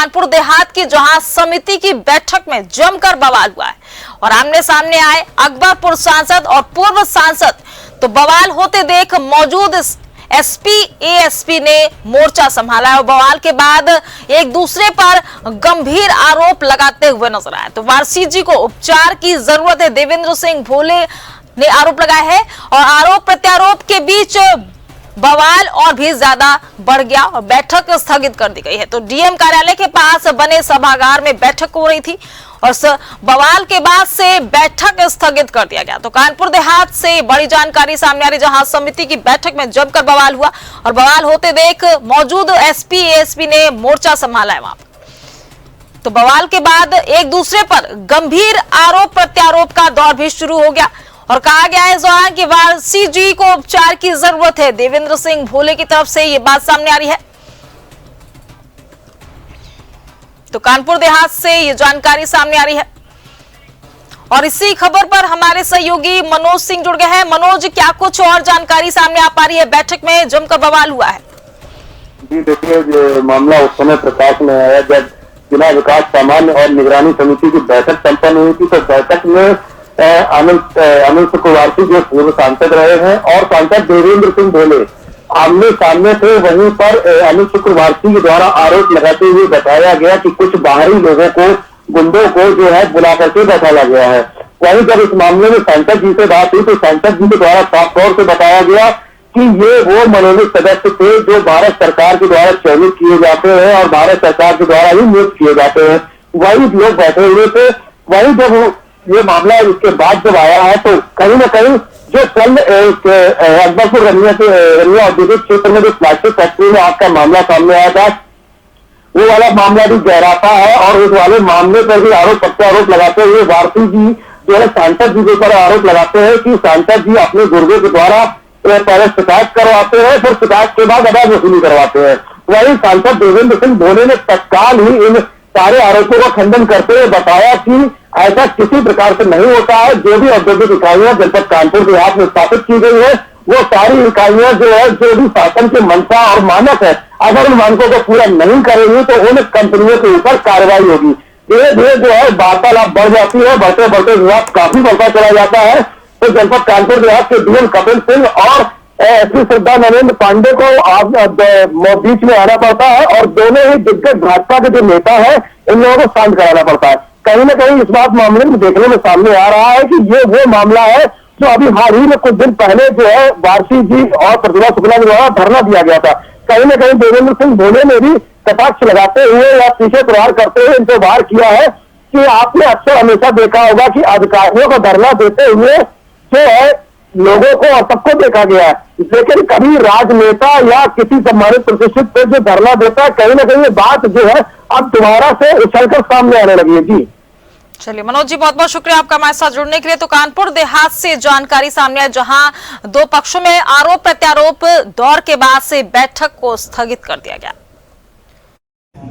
कानपुर देहात की जहां समिति की बैठक में जमकर बवाल हुआ है और आमने सामने आए अकबरपुर सांसद और पूर्व सांसद। तो बवाल होते देख मौजूद एसपी एएसपी ने मोर्चा संभाला और बवाल के बाद एक दूसरे पर गंभीर आरोप लगाते हुए नजर आए। तो वारसी जी को उपचार की जरूरत है, देवेंद्र सिंह भोले ने आरोप लगाया है और आरोप प्रत्यारोप के बीच बवाल और भी ज्यादा बढ़ गया और बैठक स्थगित कर दी गई है। तो डीएम कार्यालय के पास बने सभागार में बैठक हो रही थी और बवाल के बाद से बैठक स्थगित कर दिया गया। तो कानपुर देहात से बड़ी जानकारी सामने आ रही, जहां समिति की बैठक में जमकर बवाल हुआ और बवाल होते देख मौजूद एसपी एएसपी ने मोर्चा संभाला है वहां पर। तो बवाल के बाद एक दूसरे पर गंभीर आरोप प्रत्यारोप का दौर भी शुरू हो गया और कहा गया है इस दौरान कि वारसी जी को उपचार की जरूरत है। देवेंद्र सिंह भोले की तरफ से ये बात सामने आ रही है। तो कानपुर देहात से ये जानकारी सामने आ रही है और इसी खबर पर हमारे सहयोगी मनोज सिंह जुड़ गए हैं। मनोज, क्या कुछ और जानकारी सामने आ पा रही है? बैठक में जमकर बवाल हुआ है। जी देखिए, मामला उस समय प्रकाश में आया जब जिला विकास सामान्य और निगरानी समिति की बैठक संपन्न हुई थी। तो बैठक में अनिल शुक्रवारसी जो पूर्व सांसद रहे हैं और सांसद देवेंद्र सिंह भोले आमने सामने थे। वहीं पर अनिल शुक्रवारसी के द्वारा आरोप लगाते हुए बताया गया कि कुछ बाहरी लोगों को, गुंडों को जो है बुला करके बैठाया गया है। वहीं जब इस मामले में सांसद जी से बात हुई तो सांसद जी के द्वारा साफ तौर से बताया गया कि ये वो मनोनीत सदस्य थे जो भारत सरकार के द्वारा चयनित किए जाते हैं और भारत सरकार के द्वारा ही नियुक्त किए जाते हैं। वही लोग बैठे हुए थे। वही जब ये मामला इसके बाद जब आया है तो कहीं ना कहीं जो कल अकबरपुर रनिया औद्योगिक क्षेत्र में जो प्लास्टिक फैक्ट्री में आग का मामला सामने आया था, वो वाला मामला भी गहराता है और उस वाले मामले पर भी आरोप प्रत्यारोप लगाते हुए वारसी जी जो है सांसद जी के ऊपर आरोप लगाते हैं कि सांसद जी अपने गुर्गों के द्वारा पहले शिकायत करवाते हैं, फिर शिकायत के बाद अदा वसूली करवाते हैं। वही सांसद देवेंद्र सिंह भोले ने तत्काल ही इन सारे आरोपों का खंडन करते हुए बताया कि ऐसा किसी प्रकार से नहीं होता है। जो भी औद्योगिक इकाइयां जनपद कानपुर देहात में स्थापित की गई है, वो सारी इकाइयां जो है जो भी शासन के मंशा और मानक है, अगर उन मानकों को पूरा नहीं करेंगी तो उन कंपनियों के ऊपर कार्रवाई होगी। धीरे धीरे जो है वार्तालाप बढ़ जाती है, बढ़ते बढ़ते विवाद काफी बढ़ता चला जाता है। तो जनपद कानपुर देहात के डीएम कपिल सिंह और एसपी श्रद्धा नरेंद्र पांडे को बीच में आना पड़ता है और दोनों ही दिग्गज भाजपा के जो नेता है इन लोगों को शांत कराना पड़ता है। कहीं ना कहीं इस बात मामले में देखने में सामने आ रहा है कि ये वो मामला है जो अभी हाल ही में कुछ दिन पहले जो है वारसी जी और प्रतिभा शुक्ला के द्वारा धरना दिया गया था। कहीं ना कहीं देवेंद्र सिंह भोले ने भी कटाक्ष लगाते हुए या पीछे प्रहार करते हुए इनको बाहर किया है कि आपने अक्सर हमेशा देखा होगा कि अधिकारियों को धरना देते हुए जो है लोगों को और सबको देखा गया है, लेकिन कभी राजनेता या किसी सम्मानित प्रतिष्ठित पे जो धरना देता है, कहीं ना कहीं ये बात जो है अब दोबारा से उछलकर सामने आने लगी है। जी चलिए मनोज जी, बहुत बहुत शुक्रिया आपका हमारे साथ जुड़ने के लिए। तो कानपुर देहात से जानकारी सामने आई, जहां दो पक्षों में आरोप प्रत्यारोप दौर के बाद से बैठक को स्थगित कर दिया गया।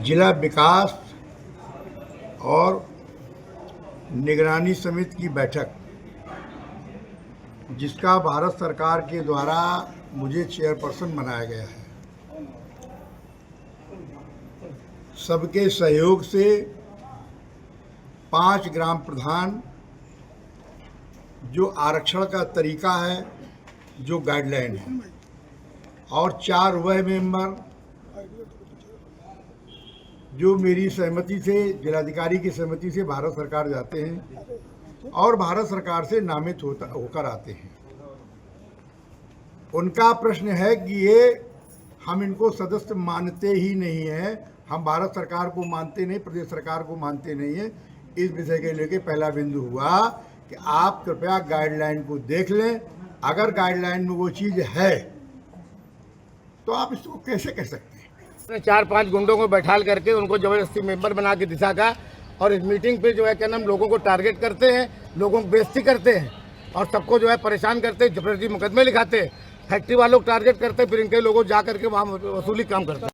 जिला विकास और निगरानी समिति की बैठक, जिसका भारत सरकार के द्वारा मुझे चेयरपर्सन बनाया गया है, सबके सहयोग से 5 ग्राम प्रधान जो आरक्षण का तरीका है, जो गाइडलाइन है, और 4 वह मेंबर जो मेरी सहमति से, जिलाधिकारी की सहमति से भारत सरकार जाते हैं और भारत सरकार से नामित होकर आते हैं। उनका प्रश्न है कि ये हम इनको सदस्य मानते ही नहीं हैं, हम भारत सरकार को मानते नहीं, प्रदेश सरकार को मानते नहीं है। इस विषय के लेके पहला बिंदु हुआ कि आप कृपया गाइडलाइन को देख लें, अगर गाइडलाइन में वो चीज़ है तो आप इसको कैसे कह सकते हैं। 4-5 गुंडों को बैठाल करके उनको जबरदस्ती मेंबर बना के दिशा का, और इस मीटिंग पे जो है क्या नाम लोगों को टारगेट करते हैं, लोगों को बेइज्जती करते हैं और सबको जो है परेशान करते हैं, जबरदस्ती मुकदमे लिखाते हैं, फैक्ट्री वालों को टारगेट करते हैं, फिर इनके लोगों जा करके वहाँ वसूली काम करते हैं।